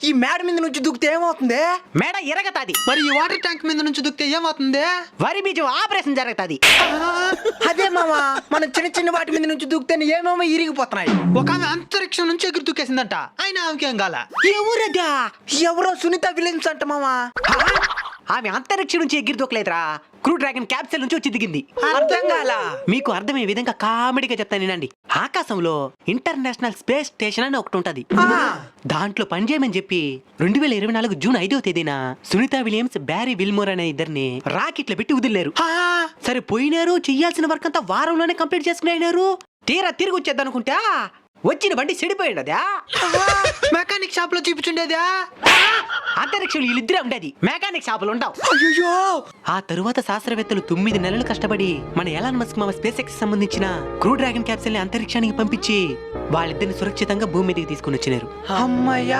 ఈ మేడ మీద నుంచి దూకితే ఏమవుతుంది? మేడ ఎరగతాది. మరి ఈ వాటర్ ట్యాంక్ మీద నుంచి దుక్కితే ఏమవుతుంది? వరి బీజం ఆపరేషన్ జరుగుతాది. అదే మామా, మనం చిన్న చిన్న వాటి మీద నుంచి దూకితే ఏమేమో ఇరిగిపోతున్నాయి. ఒక ఆమె అంతరిక్షం నుంచి ఎగురు దుక్కేసిందంట, ఆయన ఆమెకేం కాల. ఎవరదా? ఎవరో సునీత విలియమ్స్ అంట మామా. ఆమె అంతరిక్షం నుంచి ఎగిరి దూకలేదురా, క్రూ డ్రాగన్ క్యాప్సూల్ నుంచి వచ్చి దిగింది. అర్థం కాల. మీకు అర్థమయ్యే విధంగా కామెడీగా చెప్తాను వినండి. ఆకాశంలో ఇంటర్నేషనల్ స్పేస్ స్టేషన్ అని ఒకటి ఉంటది. దాంట్లో పనిచేయమని చెప్పి 2024 జూన్ 5వ తేదీన సునీత విలియమ్స్, బ్యారీ విల్మోర్ అనే ఇద్దరిని రాకెట్లు పెట్టి వదిలేరు. సరే పోయినారు, చెయ్యాల్సిన వర్క్ అంతా వారంలోనే కంప్లీట్ చేసుకున్నారు. తీరా తిరిగి వచ్చేద్దాం అనుకుంటా వచ్చిన బండి చెడిపోయింది. అదా మెకానిక్ షాప్ లో చూపించుండేదా? అంతరిక్షంలో వీళ్ళిద్దరే ఉండేది, మెకానిక్ షాపులు ఉండవు. అయ్యో, ఆ తరువాత శాస్త్రవేత్తలు 9 నెలలు కష్టపడి మన ఎలాన్ మస్క్ మామ స్పేస్ ఎక్స్ సంబంధించిన క్రూ డ్రాగన్ క్యాప్సూల్ ని అంతరిక్షానికి పంపించి వాళ్ళిద్దరిని సురక్షితంగా భూమి మీదకి తీసుకుని వచ్చినారు. అమ్మయ్య.